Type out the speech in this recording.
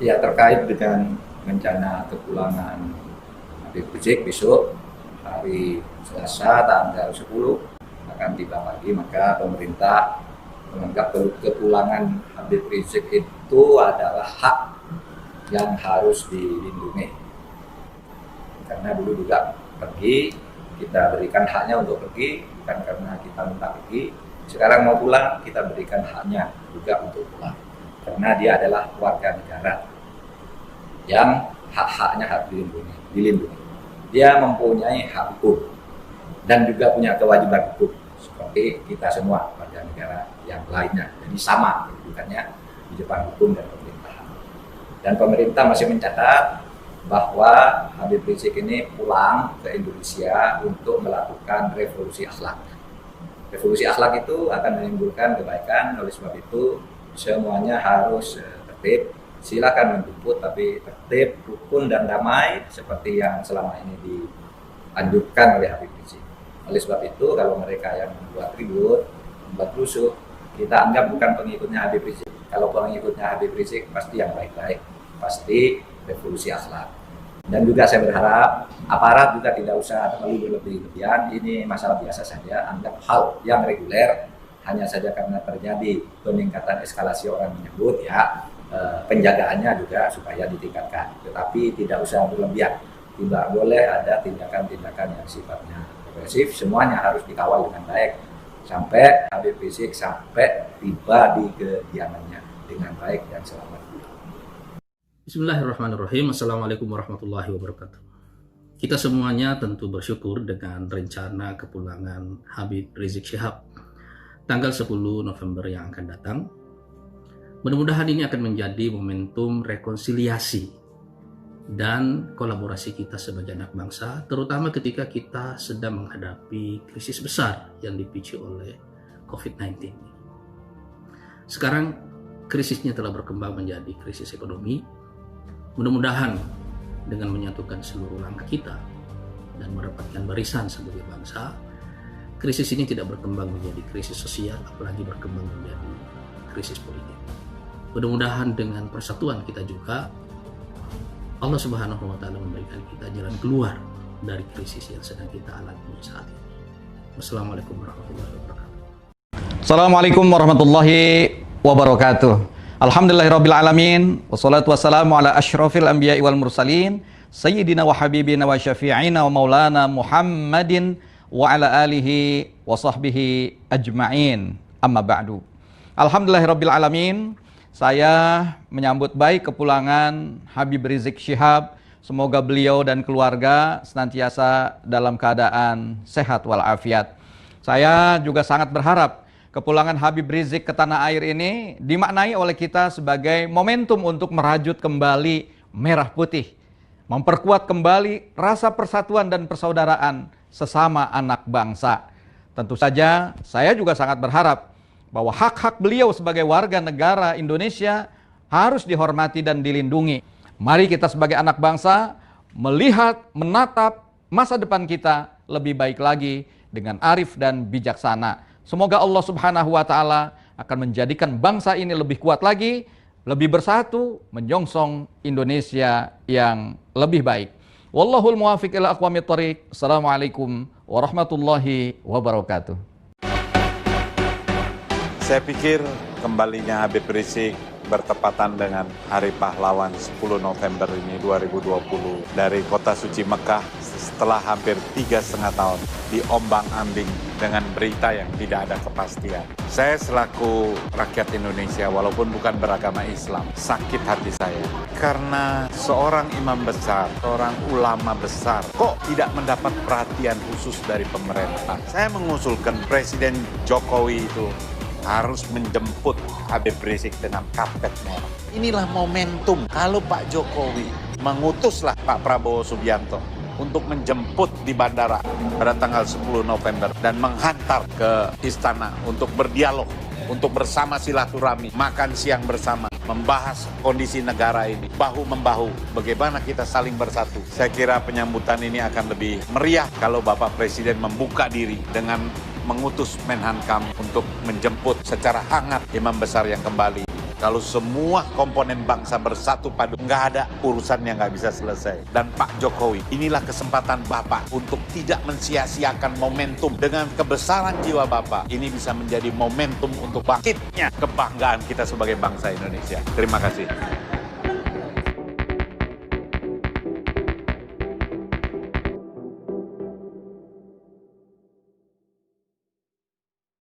Ya, terkait dengan rencana kepulangan Habib Rizik besok hari Selasa tanggal 10 akan tiba pagi, maka pemerintah menganggap kepulangan Habib Rizik itu adalah hak yang harus dilindungi. Karena dulu juga pergi, kita berikan haknya untuk pergi, bukan karena kita minta pergi. Sekarang mau pulang, kita berikan haknya juga untuk pulang. Karena dia adalah warga negara yang hak-haknya harus dilindungi. Dia mempunyai hak hukum dan juga punya kewajiban hukum seperti kita semua warga negara yang lainnya. Jadi sama kedudukannya di depan hukum dan pemerintahan. Dan pemerintah masih mencatat bahwa Habib Rizik ini pulang ke Indonesia untuk melakukan revolusi akhlak. Revolusi akhlak itu akan menimbulkan kebaikan, oleh sebab itu semuanya harus tertib. Silakan menjemput, tapi tertib, rukun dan damai seperti yang selama ini dianjurkan oleh Habib Rizik. Oleh sebab itu, kalau mereka yang membuat ribut, membuat rusuh, kita anggap bukan pengikutnya Habib Rizik. Kalau pengikutnya Habib Rizik pasti yang baik-baik, pasti revolusi akhlak. Dan juga saya berharap aparat juga tidak usah terlalu berlebih-lebihan. Ini masalah biasa saja, anggap hal yang reguler. Hanya saja karena terjadi peningkatan eskalasi orang menyebut, ya penjagaannya juga supaya ditingkatkan, tetapi tidak usah berlebihan. Tidak boleh ada tindakan-tindakan yang sifatnya represif. Semuanya harus dikawal dengan baik sampai Habib Rizik sampai tiba di kediamannya dengan baik dan selamat. Bismillahirrahmanirrahim. Assalamualaikum warahmatullahi wabarakatuh. Kita semuanya tentu bersyukur dengan rencana kepulangan Habib Rizik Syihab tanggal 10 November yang akan datang. Mudah-mudahan ini akan menjadi momentum rekonsiliasi dan kolaborasi kita sebagai anak bangsa, terutama ketika kita sedang menghadapi krisis besar yang dipicu oleh COVID-19. Sekarang krisisnya telah berkembang menjadi krisis ekonomi. Mudah-mudahan dengan menyatukan seluruh langkah kita dan merapatkan barisan sebagai bangsa, krisis ini tidak berkembang menjadi krisis sosial, apalagi berkembang menjadi krisis politik. Mudah-mudahan dengan persatuan kita juga, Allah Subhanahu wa Ta'ala memberikan kita jalan keluar dari krisis yang sedang kita alami saat ini. Wassalamualaikum warahmatullahi wabarakatuh. Assalamualaikum warahmatullahi wabarakatuh. Alhamdulillahirabbil alamin, wassalatu wassalamu ala asyrafil anbiya'i wal mursalin, sayyidina wa habibina wa syafi'ina wa maulana Muhammadin wa ala alihi wa sahbihi ajma'in. Amma ba'du. Alhamdulillahirabbil alamin. Saya menyambut baik kepulangan Habib Rizik Syihab. Semoga beliau dan keluarga senantiasa dalam keadaan sehat walafiat. Saya juga sangat berharap kepulangan Habib Rizik ke tanah air ini dimaknai oleh kita sebagai momentum untuk merajut kembali merah putih, memperkuat kembali rasa persatuan dan persaudaraan sesama anak bangsa. Tentu saja saya juga sangat berharap bahwa hak-hak beliau sebagai warga negara Indonesia harus dihormati dan dilindungi. Mari kita sebagai anak bangsa melihat, menatap masa depan kita lebih baik lagi dengan arif dan bijaksana. Semoga Allah Subhanahu wa Ta'ala akan menjadikan bangsa ini lebih kuat lagi, lebih bersatu, menyongsong Indonesia yang lebih baik. Wallahul muwaffiq ila aqwamit thoriq. Assalamualaikum warahmatullahi wabarakatuh. Saya pikir kembalinya Habib Rizik bertepatan dengan Hari Pahlawan 10 November ini 2020 dari kota suci Mekah setelah hampir 3,5 tahun diombang-ambing dengan berita yang tidak ada kepastian. Saya selaku rakyat Indonesia walaupun bukan beragama Islam, sakit hati saya karena seorang imam besar, seorang ulama besar kok tidak mendapat perhatian khusus dari pemerintah. Saya mengusulkan Presiden Jokowi itu harus menjemput Habib Rizik dengan karpet merah. Inilah momentum kalau Pak Jokowi mengutuslah Pak Prabowo Subianto untuk menjemput di bandara pada tanggal 10 November dan menghantar ke istana untuk berdialog, untuk bersama silaturahmi, makan siang bersama, membahas kondisi negara ini, bahu-membahu, bagaimana kita saling bersatu. Saya kira penyambutan ini akan lebih meriah kalau Bapak Presiden membuka diri dengan mengutus Menhankam untuk menjemput secara hangat imam besar yang kembali Kalau semua komponen bangsa bersatu padu, nggak ada urusan yang nggak bisa selesai. Dan Pak Jokowi, inilah kesempatan Bapak untuk tidak mensia-siakan momentum. Dengan kebesaran jiwa Bapak, ini bisa menjadi momentum untuk bangkitnya kebanggaan kita sebagai bangsa Indonesia. Terima kasih.